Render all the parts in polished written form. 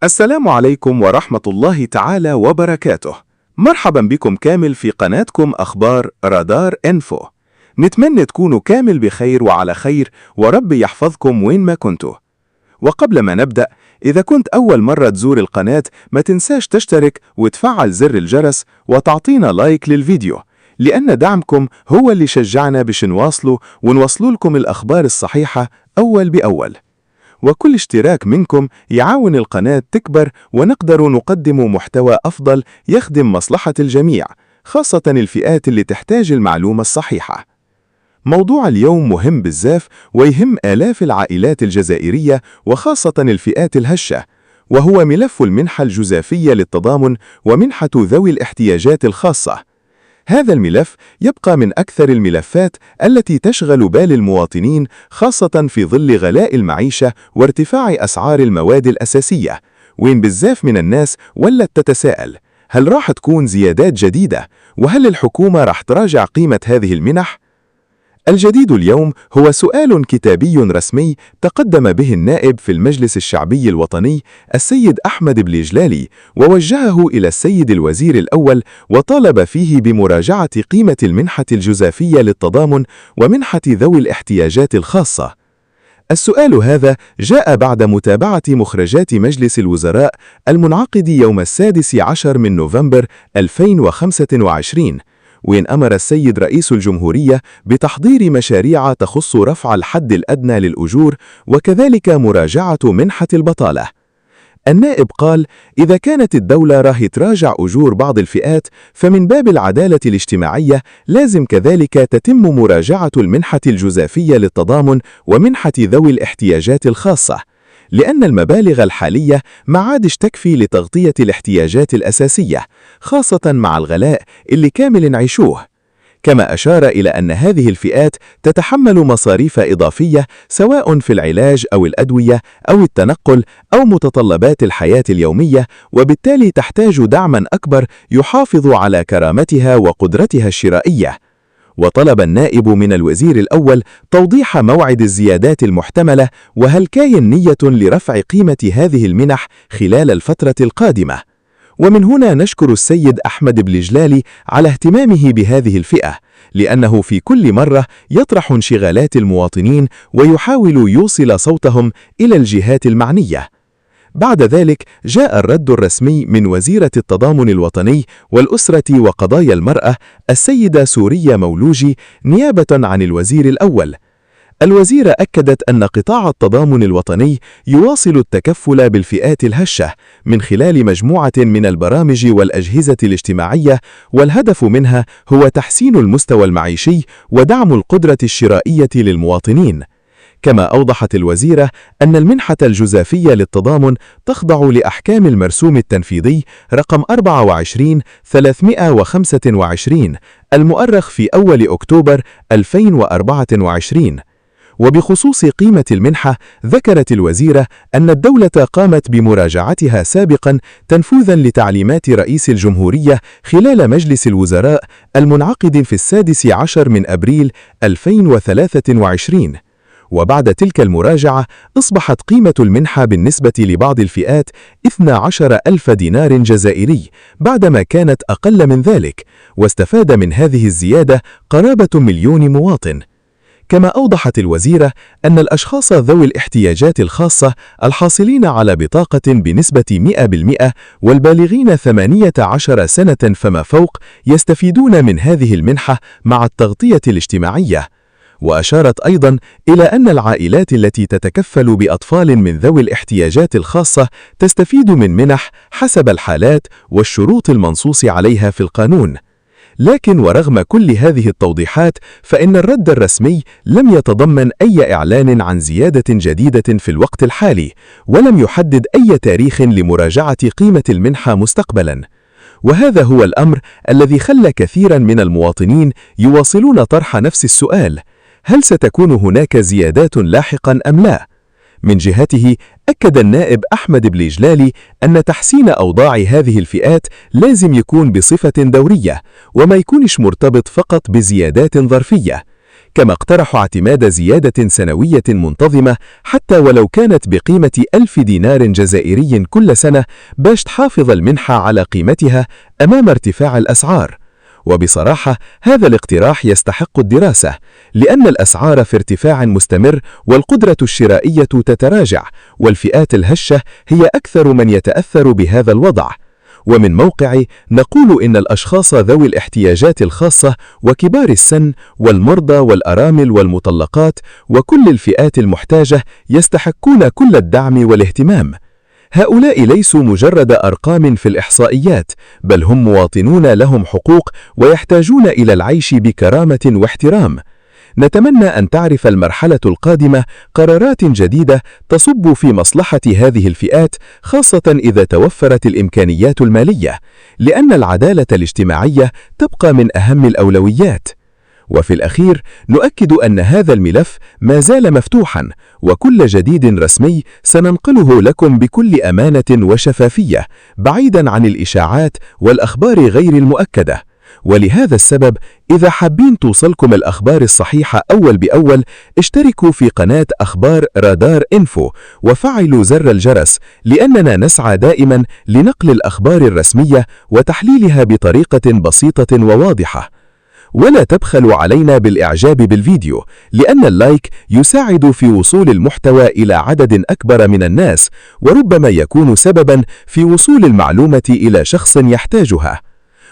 السلام عليكم ورحمة الله تعالى وبركاته. مرحبا بكم كامل في قناتكم أخبار رادار إنفو. نتمنى تكونوا كامل بخير وعلى خير، ورب يحفظكم وين ما كنتوا. وقبل ما نبدأ، إذا كنت أول مرة تزور القناة ما تنساش تشترك وتفعل زر الجرس وتعطينا لايك للفيديو، لأن دعمكم هو اللي شجعنا باش ونوصلوا لكم الأخبار الصحيحة أول بأول. وكل اشتراك منكم يعاون القناة تكبر ونقدر نقدم محتوى أفضل يخدم مصلحة الجميع، خاصة الفئات اللي تحتاج المعلومة الصحيحة. موضوع اليوم مهم بزاف ويهم آلاف العائلات الجزائرية وخاصة الفئات الهشة، وهو ملف المنحة الجزافية للتضامن ومنحة ذوي الاحتياجات الخاصة. هذا الملف يبقى من أكثر الملفات التي تشغل بال المواطنين، خاصة في ظل غلاء المعيشة وارتفاع أسعار المواد الأساسية، وين بزاف من الناس ولت تتساءل: هل راح تكون زيادات جديدة؟ وهل الحكومة راح تراجع قيمة هذه المنح؟ الجديد اليوم هو سؤال كتابي رسمي تقدم به النائب في المجلس الشعبي الوطني السيد أحمد بليجلالي، ووجهه إلى السيد الوزير الأول، وطالب فيه بمراجعة قيمة المنحة الجزافية للتضامن ومنحة ذوي الاحتياجات الخاصة. السؤال هذا جاء بعد متابعة مخرجات مجلس الوزراء المنعقد يوم 16 من نوفمبر 2025، وين أمر السيد رئيس الجمهورية بتحضير مشاريع تخص رفع الحد الأدنى للأجور، وكذلك مراجعة منحة البطالة. النائب قال: إذا كانت الدولة راح تراجع أجور بعض الفئات، فمن باب العدالة الاجتماعية لازم كذلك تتم مراجعة المنحة الجزافية للتضامن ومنحة ذوي الاحتياجات الخاصة، لأن المبالغ الحالية ما عادش تكفي لتغطية الاحتياجات الأساسية، خاصة مع الغلاء اللي كامل نعيشوه. كما أشار إلى أن هذه الفئات تتحمل مصاريف إضافية، سواء في العلاج أو الأدوية أو التنقل أو متطلبات الحياة اليومية، وبالتالي تحتاج دعما أكبر يحافظ على كرامتها وقدرتها الشرائية. وطلب النائب من الوزير الأول توضيح موعد الزيادات المحتملة، وهل كاين نية لرفع قيمة هذه المنح خلال الفترة القادمة. ومن هنا نشكر السيد أحمد بليجلالي على اهتمامه بهذه الفئة، لأنه في كل مرة يطرح انشغالات المواطنين ويحاول يوصل صوتهم إلى الجهات المعنية. بعد ذلك جاء الرد الرسمي من وزيرة التضامن الوطني والأسرة وقضايا المرأة السيدة سورية مولوجي نيابة عن الوزير الأول. الوزيرة أكدت أن قطاع التضامن الوطني يواصل التكفل بالفئات الهشة من خلال مجموعة من البرامج والأجهزة الاجتماعية، والهدف منها هو تحسين المستوى المعيشي ودعم القدرة الشرائية للمواطنين. كما أوضحت الوزيرة أن المنحة الجزافية للتضامن تخضع لأحكام المرسوم التنفيذي رقم 24325 المؤرخ في أول أكتوبر 2024. وبخصوص قيمة المنحة، ذكرت الوزيرة أن الدولة قامت بمراجعتها سابقا تنفيذا لتعليمات رئيس الجمهورية خلال مجلس الوزراء المنعقد في 16 من أبريل 2023. وبعد تلك المراجعة أصبحت قيمة المنحة بالنسبة لبعض الفئات 12,000 دينار جزائري، بعدما كانت أقل من ذلك، واستفاد من هذه الزيادة قرابة 1,000,000 مواطن. كما أوضحت الوزيرة أن الأشخاص ذوي الاحتياجات الخاصة الحاصلين على بطاقة بنسبة 100% والبالغين 18 سنة فما فوق يستفيدون من هذه المنحة مع التغطية الاجتماعية. وأشارت أيضا إلى أن العائلات التي تتكفل بأطفال من ذوي الاحتياجات الخاصة تستفيد من منح حسب الحالات والشروط المنصوص عليها في القانون. لكن ورغم كل هذه التوضيحات، فإن الرد الرسمي لم يتضمن أي إعلان عن زيادة جديدة في الوقت الحالي، ولم يحدد أي تاريخ لمراجعة قيمة المنحة مستقبلا. وهذا هو الأمر الذي خلى كثيرا من المواطنين يواصلون طرح نفس السؤال: هل ستكون هناك زيادات لاحقا أم لا؟ من جهته أكد النائب أحمد بليجلالي أن تحسين أوضاع هذه الفئات لازم يكون بصفة دورية، وما يكونش مرتبط فقط بزيادات ظرفية. كما اقترحوا اعتماد زيادة سنوية منتظمة حتى ولو كانت بقيمة 1000 دينار جزائري كل سنة باش تحافظ المنحة على قيمتها أمام ارتفاع الأسعار. وبصراحة هذا الاقتراح يستحق الدراسة، لأن الأسعار في ارتفاع مستمر والقدرة الشرائية تتراجع، والفئات الهشة هي أكثر من يتأثر بهذا الوضع. ومن موقعي نقول إن الأشخاص ذوي الاحتياجات الخاصة وكبار السن والمرضى والأرامل والمطلقات وكل الفئات المحتاجة يستحقون كل الدعم والاهتمام. هؤلاء ليسوا مجرد أرقام في الإحصائيات، بل هم مواطنون لهم حقوق ويحتاجون إلى العيش بكرامة واحترام. نتمنى أن تعرف المرحلة القادمة قرارات جديدة تصب في مصلحة هذه الفئات، خاصة إذا توفرت الإمكانيات المالية، لأن العدالة الاجتماعية تبقى من أهم الأولويات. وفي الأخير نؤكد أن هذا الملف ما زال مفتوحاً، وكل جديد رسمي سننقله لكم بكل أمانة وشفافية، بعيداً عن الإشاعات والأخبار غير المؤكدة. ولهذا السبب إذا حابين توصلكم الأخبار الصحيحة أول بأول، اشتركوا في قناة أخبار رادار إنفو وفعلوا زر الجرس، لأننا نسعى دائماً لنقل الأخبار الرسمية وتحليلها بطريقة بسيطة وواضحة. ولا تبخلوا علينا بالإعجاب بالفيديو، لأن اللايك يساعد في وصول المحتوى إلى عدد أكبر من الناس، وربما يكون سبباً في وصول المعلومة إلى شخص يحتاجها.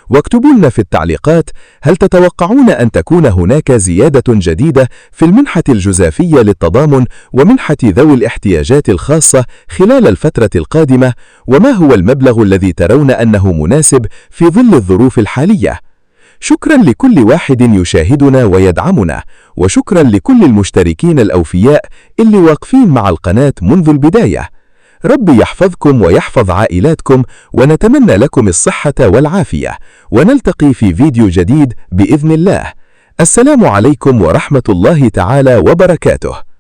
واكتبوا لنا في التعليقات، هل تتوقعون أن تكون هناك زيادة جديدة في المنحة الجزافية للتضامن ومنحة ذوي الاحتياجات الخاصة خلال الفترة القادمة؟ وما هو المبلغ الذي ترون أنه مناسب في ظل الظروف الحالية؟ شكرا لكل واحد يشاهدنا ويدعمنا، وشكرا لكل المشتركين الأوفياء اللي واقفين مع القناة منذ البداية. ربي يحفظكم ويحفظ عائلاتكم، ونتمنى لكم الصحة والعافية، ونلتقي في فيديو جديد بإذن الله. السلام عليكم ورحمة الله تعالى وبركاته.